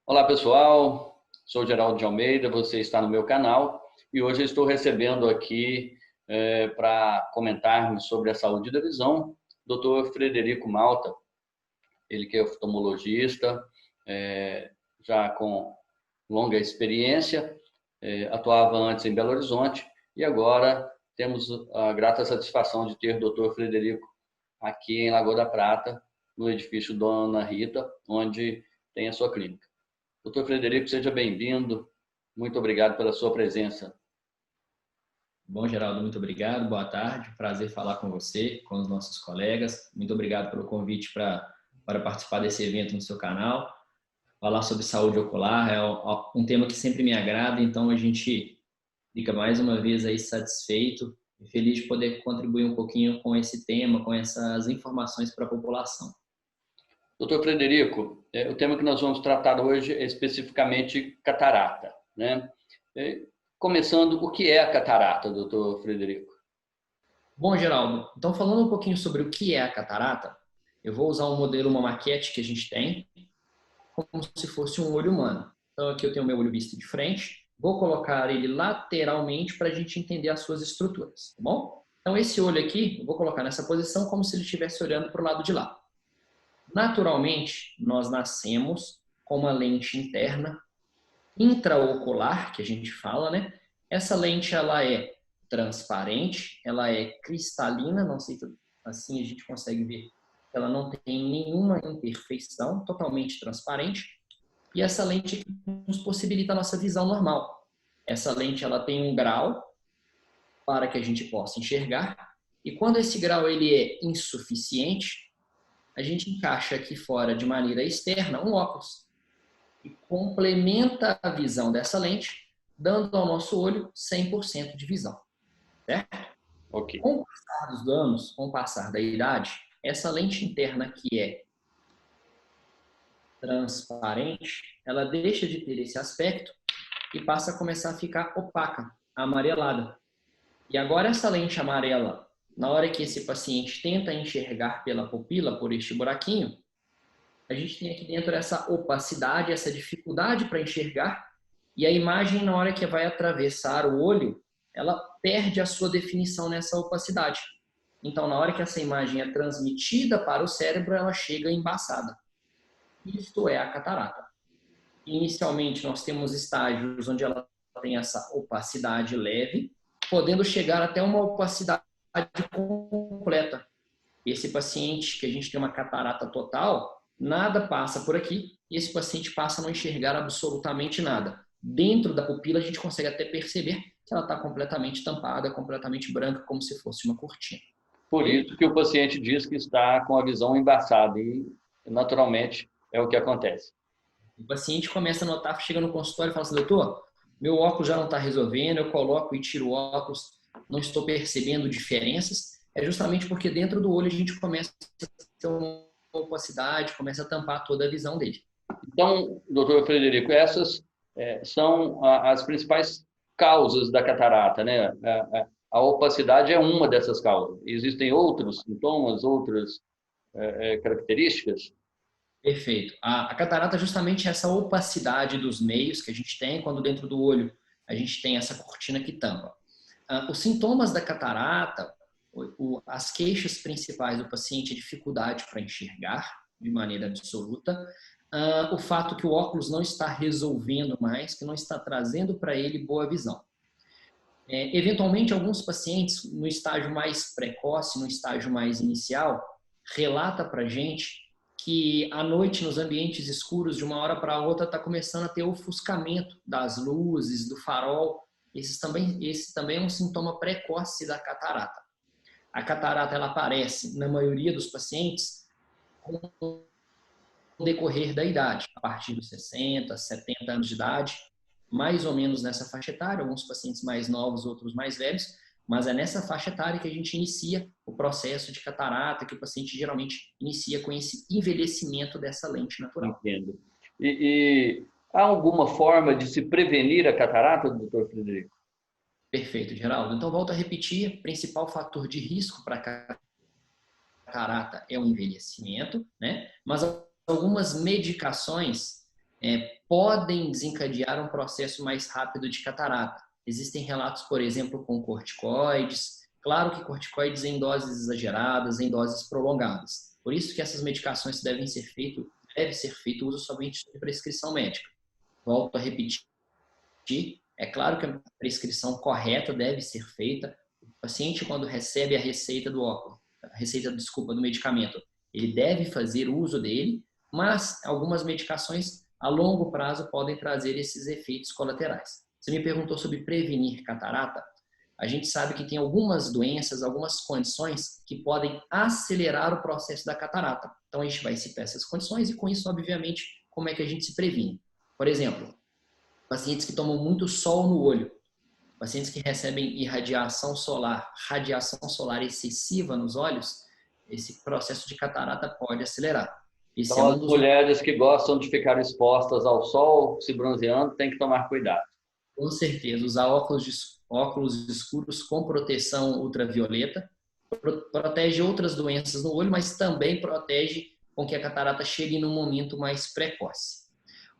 Olá pessoal, sou Geraldo de Almeida, você está no meu canal e hoje eu estou recebendo aqui para comentarmos sobre a saúde da visão, Dr. Frederico Malta, ele que é oftalmologista, já com longa experiência, atuava antes em Belo Horizonte e agora temos a grata satisfação de ter o Dr. Frederico aqui em Lagoa da Prata, no edifício Dona Rita, onde tem a sua clínica. Doutor Frederico, seja bem-vindo. Muito obrigado pela sua presença. Bom, Geraldo, muito obrigado. Boa tarde. Prazer falar com você, com os nossos colegas. Muito obrigado pelo convite para participar desse evento no seu canal. Falar sobre saúde ocular é um tema que sempre me agrada, então a gente fica mais uma vez aí satisfeito e feliz de poder contribuir um pouquinho com esse tema, com essas informações para a população. Doutor Frederico, o tema que nós vamos tratar hoje é especificamente catarata, né? Começando, o que é a catarata, doutor Frederico? Bom, Geraldo, então falando um pouquinho sobre o que é a catarata, eu vou usar um modelo, uma maquete que a gente tem, como se fosse um olho humano. Então aqui eu tenho o meu olho visto de frente, vou colocar ele lateralmente para a gente entender as suas estruturas, tá bom? Então esse olho aqui, eu vou colocar nessa posição como se ele estivesse olhando para o lado de lá. Naturalmente, nós nascemos com uma lente interna intraocular, que a gente fala, né? Essa lente, ela é transparente, ela é cristalina, não sei se assim a gente consegue ver, ela não tem nenhuma imperfeição, totalmente transparente, e essa lente nos possibilita a nossa visão normal. Essa lente, ela tem um grau para que a gente possa enxergar, e quando esse grau ele é insuficiente, a gente encaixa aqui fora de maneira externa um óculos e complementa a visão dessa lente, dando ao nosso olho 100% de visão, certo? Ok. Com o passar dos anos, com o passar da idade, essa lente interna que é transparente, ela deixa de ter esse aspecto e passa a começar a ficar opaca, amarelada. E agora essa lente amarela, na hora que esse paciente tenta enxergar pela pupila, por este buraquinho, a gente tem aqui dentro essa opacidade, essa dificuldade para enxergar, e a imagem, na hora que vai atravessar o olho, ela perde a sua definição nessa opacidade. Então, na hora que essa imagem é transmitida para o cérebro, ela chega embaçada. Isto é a catarata. Inicialmente, nós temos estágios onde ela tem essa opacidade leve, podendo chegar até uma opacidade completa. Esse paciente que a gente tem uma catarata total, nada passa por aqui e esse paciente passa a não enxergar absolutamente nada. Dentro da pupila, a gente consegue até perceber que ela está completamente tampada, completamente branca, como se fosse uma cortina. Por Okay? isso que o paciente diz que está com a visão embaçada e, naturalmente, é o que acontece. O paciente começa a notar, chega no consultório e fala assim, doutor, meu óculos já não está resolvendo, eu coloco e tiro o óculos, não estou percebendo diferenças. É justamente porque dentro do olho a gente começa a ter uma opacidade, começa a tampar toda a visão dele. Então, doutor Frederico, essas são as principais causas da catarata, né? A opacidade é uma dessas causas. Existem outros sintomas, outras características? Perfeito. A catarata é justamente essa opacidade dos meios que a gente tem quando dentro do olho a gente tem essa cortina que tampa. Os sintomas da catarata, as queixas principais do paciente é dificuldade para enxergar de maneira absoluta, o fato que o óculos não está resolvendo mais, que não está trazendo para ele boa visão. Eventualmente, alguns pacientes no estágio mais precoce, no estágio mais inicial, relata para a gente que à noite, nos ambientes escuros, de uma hora para outra, está começando a ter ofuscamento das luzes, do farol. Esse também é um sintoma precoce da catarata. A catarata ela aparece, na maioria dos pacientes, com o decorrer da idade, a partir dos 60, 70 anos de idade, mais ou menos nessa faixa etária, alguns pacientes mais novos, outros mais velhos, mas é nessa faixa etária que a gente inicia o processo de catarata, que o paciente geralmente inicia com esse envelhecimento dessa lente natural. Entendo. E há alguma forma de se prevenir a catarata, doutor Frederico? Perfeito, Geraldo. Então, volto a repetir, principal fator de risco para catarata é o envelhecimento, né? Mas algumas medicações podem desencadear um processo mais rápido de catarata. Existem relatos, por exemplo, com corticoides. Claro que corticoides em doses exageradas, em doses prolongadas. Por isso que essas medicações deve ser feito uso somente de prescrição médica. Volto a repetir, é claro que a prescrição correta deve ser feita. O paciente, quando recebe a receita do medicamento, ele deve fazer uso dele, mas algumas medicações a longo prazo podem trazer esses efeitos colaterais. Você me perguntou sobre prevenir catarata. A gente sabe que tem algumas doenças, algumas condições que podem acelerar o processo da catarata. Então, a gente vai citar essas condições e, com isso, obviamente, como é que a gente se previne. Por exemplo, pacientes que tomam muito sol no olho, pacientes que recebem irradiação solar, radiação solar excessiva nos olhos, esse processo de catarata pode acelerar. Esse Então, as mulheres que gostam de ficar expostas ao sol, se bronzeando, tem que tomar cuidado. Com certeza, usar óculos escuros com proteção ultravioleta protege outras doenças no olho, mas também protege com que a catarata chegue num momento mais precoce.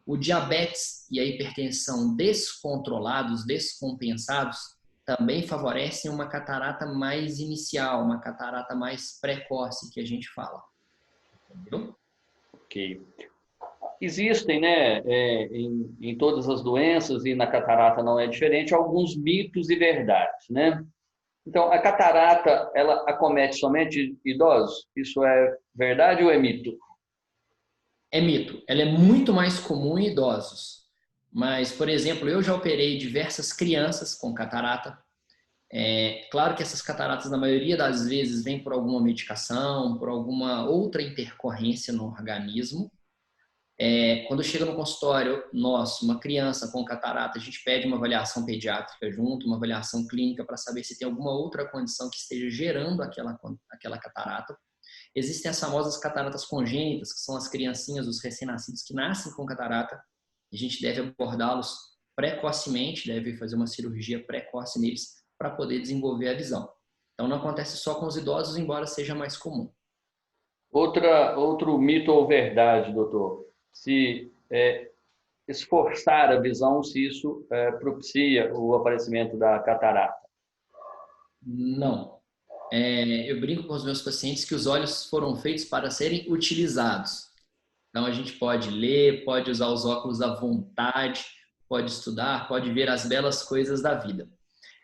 O diabetes e a hipertensão descontrolados, descompensados, também favorecem uma catarata mais inicial, uma catarata mais precoce, que a gente fala. Entendeu? Ok. Existem, né, em todas as doenças, e na catarata não é diferente, alguns mitos e verdades, né? Então, a catarata, ela acomete somente idosos? Isso é verdade ou é mito? É mito. Ela é muito mais comum em idosos. Mas, por exemplo, eu já operei diversas crianças com catarata. Claro que essas cataratas, na maioria das vezes, vêm por alguma medicação, por alguma outra intercorrência no organismo. Quando chega no consultório nosso, uma criança com catarata, a gente pede uma avaliação pediátrica junto, uma avaliação clínica para saber se tem alguma outra condição que esteja gerando aquela catarata. Existem as famosas cataratas congênitas, que são as criancinhas, os recém-nascidos que nascem com catarata. A gente deve abordá-los precocemente, deve fazer uma cirurgia precoce neles para poder desenvolver a visão. Então não acontece só com os idosos, embora seja mais comum. Outro mito ou verdade, doutor? Se esforçar a visão, se isso propicia o aparecimento da catarata? Não. Eu brinco com os meus pacientes que os olhos foram feitos para serem utilizados. Então a gente pode ler, pode usar os óculos à vontade, pode estudar, pode ver as belas coisas da vida.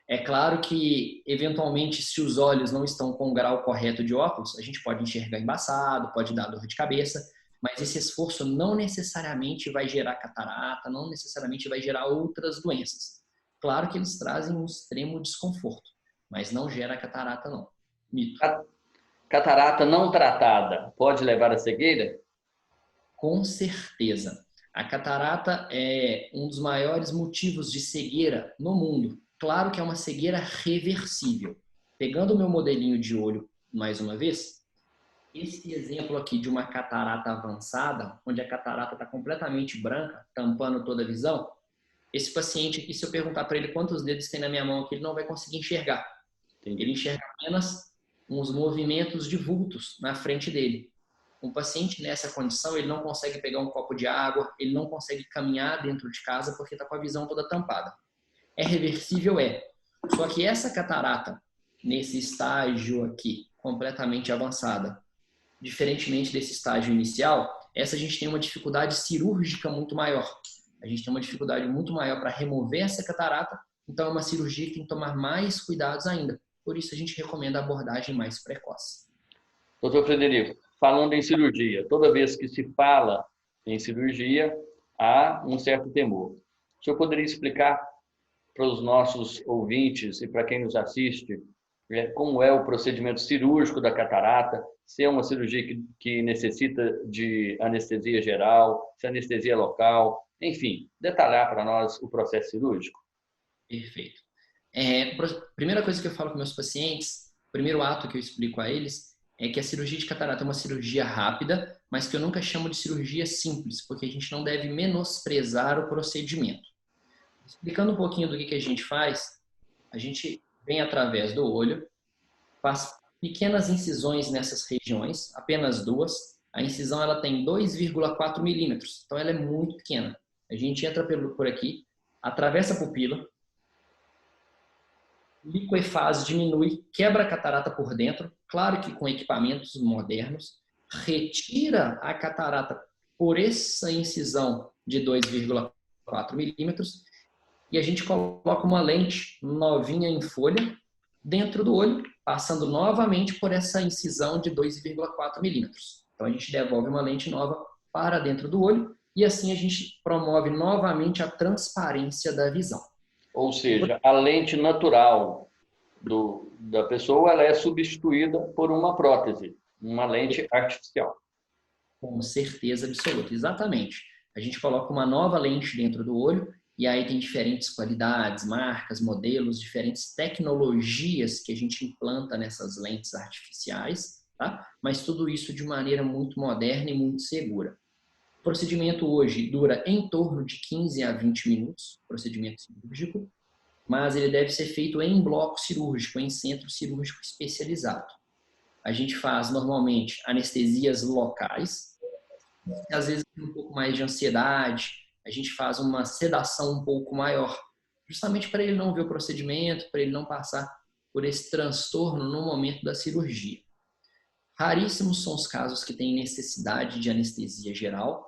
É claro que, eventualmente, se os olhos não estão com o grau correto de óculos, a gente pode enxergar embaçado, pode dar dor de cabeça, mas esse esforço não necessariamente vai gerar catarata, não necessariamente vai gerar outras doenças. Claro que eles trazem um extremo desconforto, mas não gera catarata, não. Mito. Catarata não tratada pode levar à cegueira? Com certeza. A catarata é um dos maiores motivos de cegueira no mundo. Claro que é uma cegueira reversível. Pegando o meu modelinho de olho mais uma vez, esse exemplo aqui de uma catarata avançada, onde a catarata está completamente branca, tampando toda a visão, esse paciente aqui, se eu perguntar para ele quantos dedos tem na minha mão aqui, ele não vai conseguir enxergar. Entendi. Ele enxerga apenas uns movimentos de vultos na frente dele. Um paciente nessa condição, ele não consegue pegar um copo de água, ele não consegue caminhar dentro de casa porque está com a visão toda tampada. É reversível? Só que essa catarata, nesse estágio aqui, completamente avançada, diferentemente desse estágio inicial, essa a gente tem uma dificuldade cirúrgica muito maior. A gente tem uma dificuldade muito maior para remover essa catarata, então é uma cirurgia que tem que tomar mais cuidados ainda. Por isso a gente recomenda a abordagem mais precoce. Doutor Frederico, falando em cirurgia, toda vez que se fala em cirurgia, há um certo temor. O senhor poderia explicar para os nossos ouvintes e para quem nos assiste como é o procedimento cirúrgico da catarata, se é uma cirurgia que necessita de anestesia geral, se é anestesia local, enfim, detalhar para nós o processo cirúrgico? Perfeito. Primeira coisa que eu falo com meus pacientes, o primeiro ato que eu explico a eles, é que a cirurgia de catarata é uma cirurgia rápida, mas que eu nunca chamo de cirurgia simples, porque a gente não deve menosprezar o procedimento. Explicando um pouquinho do que a gente faz, a gente vem através do olho, faz pequenas incisões nessas regiões, apenas 2. A incisão ela tem 2,4 milímetros, então ela é muito pequena. A gente entra por aqui, atravessa a pupila, liquefaz, diminui, quebra a catarata por dentro, claro que com equipamentos modernos, retira a catarata por essa incisão de 2,4 milímetros e a gente coloca uma lente novinha em folha dentro do olho, passando novamente por essa incisão de 2,4 milímetros. Então a gente devolve uma lente nova para dentro do olho e assim a gente promove novamente a transparência da visão. Ou seja, a lente natural da pessoa ela é substituída por uma prótese, uma lente artificial. Com certeza absoluta, exatamente. A gente coloca uma nova lente dentro do olho e aí tem diferentes qualidades, marcas, modelos, diferentes tecnologias que a gente implanta nessas lentes artificiais, tá? Mas tudo isso de maneira muito moderna e muito segura. O procedimento hoje dura em torno de 15 a 20 minutos, procedimento cirúrgico, mas ele deve ser feito em bloco cirúrgico, em centro cirúrgico especializado. A gente faz normalmente anestesias locais, às vezes tem um pouco mais de ansiedade, a gente faz uma sedação um pouco maior, justamente para ele não ver o procedimento, para ele não passar por esse transtorno no momento da cirurgia. Raríssimos são os casos que têm necessidade de anestesia geral.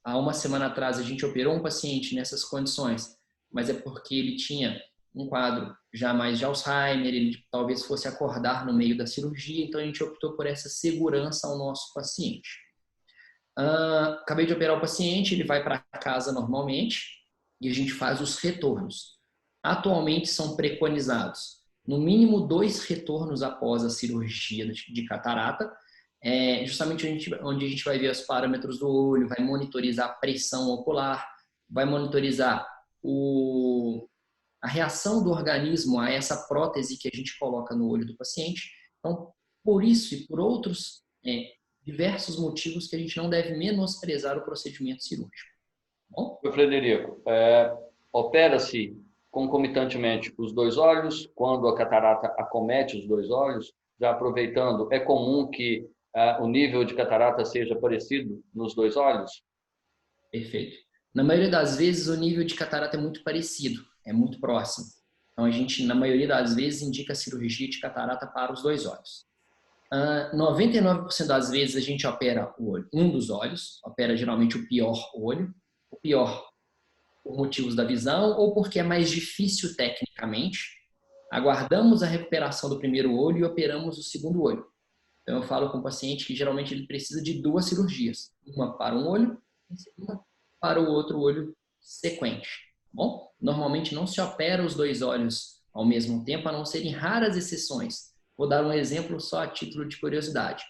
Há uma semana atrás a gente operou um paciente nessas condições, mas é porque ele tinha um quadro já mais de Alzheimer, ele talvez fosse acordar no meio da cirurgia, então a gente optou por essa segurança ao nosso paciente. Acabei de operar o paciente, ele vai para casa normalmente e a gente faz os retornos. Atualmente são preconizados no mínimo 2 retornos após a cirurgia de catarata, justamente onde a gente vai ver os parâmetros do olho, vai monitorizar a pressão ocular, vai monitorizar a reação do organismo a essa prótese que a gente coloca no olho do paciente. Então, por isso e por outros diversos motivos que a gente não deve menosprezar o procedimento cirúrgico. Bom? Frederico, opera-se concomitantemente os 2 olhos, quando a catarata acomete os 2 olhos, já aproveitando, é comum que o nível de catarata seja parecido nos 2 olhos? Perfeito. Na maioria das vezes, o nível de catarata é muito parecido, é muito próximo. Então, a gente, na maioria das vezes, indica a cirurgia de catarata para os 2 olhos. 99% das vezes, a gente opera o olho, um dos olhos, opera geralmente o pior olho, o pior por motivos da visão ou porque é mais difícil tecnicamente. Aguardamos a recuperação do primeiro olho e operamos o segundo olho. Então, eu falo com o paciente que geralmente ele precisa de 2 cirurgias, uma para um olho e uma para o outro olho sequente. Bom, normalmente não se opera os 2 olhos ao mesmo tempo, a não ser em raras exceções. Vou dar um exemplo só a título de curiosidade.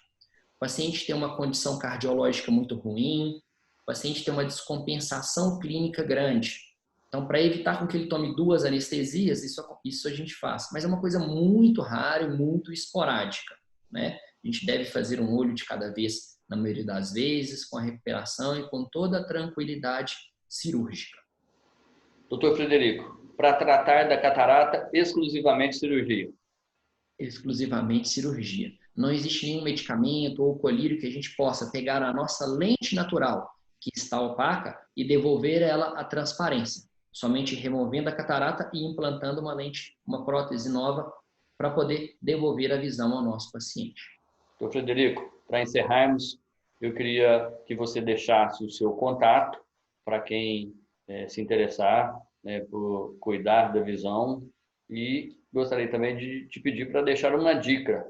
O paciente tem uma condição cardiológica muito ruim, o paciente tem uma descompensação clínica grande. Então, para evitar com que ele tome 2 anestesias, isso a gente faz. Mas é uma coisa muito rara e muito esporádica, né? A gente deve fazer um olho de cada vez, na maioria das vezes, com a recuperação e com toda a tranquilidade cirúrgica. Doutor Frederico, para tratar da catarata, exclusivamente cirurgia? Exclusivamente cirurgia. Não existe nenhum medicamento ou colírio que a gente possa pegar a nossa lente natural, que está opaca, e devolver ela à transparência. Somente removendo a catarata e implantando uma lente, uma prótese nova, para poder devolver a visão ao nosso paciente. Doutor Frederico, para encerrarmos, eu queria que você deixasse o seu contato para quem se interessar por cuidar da visão e gostaria também de te pedir para deixar uma dica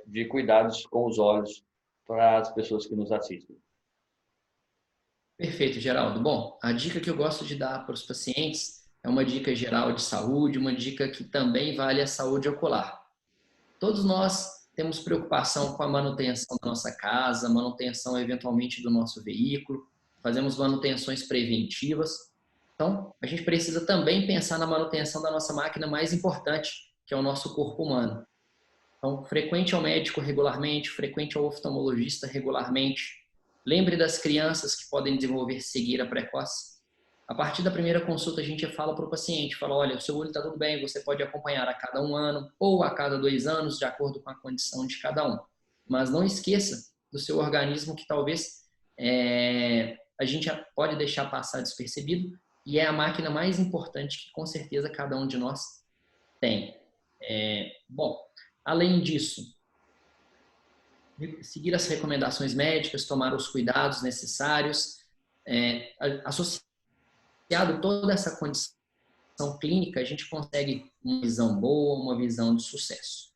de cuidados com os olhos para as pessoas que nos assistem. Perfeito, Geraldo. Bom, a dica que eu gosto de dar para os pacientes é uma dica geral de saúde, uma dica que também vale a saúde ocular. Todos nós temos preocupação com a manutenção da nossa casa, manutenção eventualmente do nosso veículo, fazemos manutenções preventivas. Então, a gente precisa também pensar na manutenção da nossa máquina mais importante, que é o nosso corpo humano. Então, frequente ao médico regularmente, frequente ao oftalmologista regularmente. Lembre das crianças que podem desenvolver cegueira precoce. A partir da primeira consulta, a gente fala para o paciente, fala, olha, o seu olho está tudo bem, você pode acompanhar a cada 1 ano ou a cada 2 anos, de acordo com a condição de cada um. mas não esqueça do seu organismo que talvez a gente pode deixar passar despercebido e é a máquina mais importante que com certeza cada um de nós tem. Bom, além disso, seguir as recomendações médicas, tomar os cuidados necessários, associado a toda essa condição clínica, a gente consegue uma visão boa, uma visão de sucesso.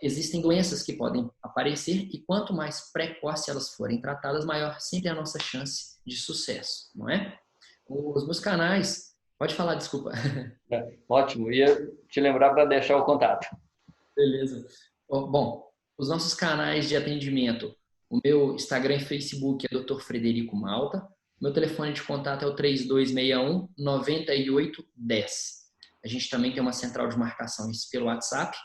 Existem doenças que podem aparecer e quanto mais precoce elas forem tratadas, maior sempre é a nossa chance de sucesso, não é? Os meus canais, pode falar, desculpa. Ótimo, ia te lembrar para deixar o contato. Beleza. Bom, os nossos canais de atendimento, o meu Instagram e Facebook é Dr. Frederico Malta, meu telefone de contato é o 3261-9810. A gente também tem uma central de marcações pelo WhatsApp,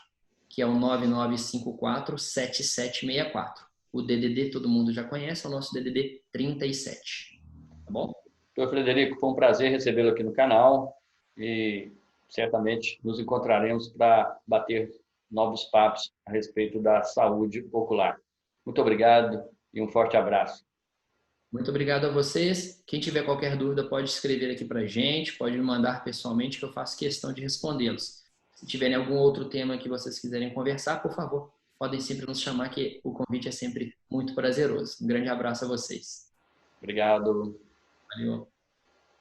que é o 9954-7764. O DDD todo mundo já conhece, é o nosso DDD 37. Tá bom? Doutor Frederico, foi um prazer recebê-lo aqui no canal e certamente nos encontraremos para bater novos papos a respeito da saúde ocular. Muito obrigado e um forte abraço. Muito obrigado a vocês. Quem tiver qualquer dúvida pode escrever aqui para a gente, pode me mandar pessoalmente que eu faço questão de respondê-los. Se tiverem algum outro tema que vocês quiserem conversar, por favor, podem sempre nos chamar que o convite é sempre muito prazeroso. Um grande abraço a vocês. Obrigado. Valeu.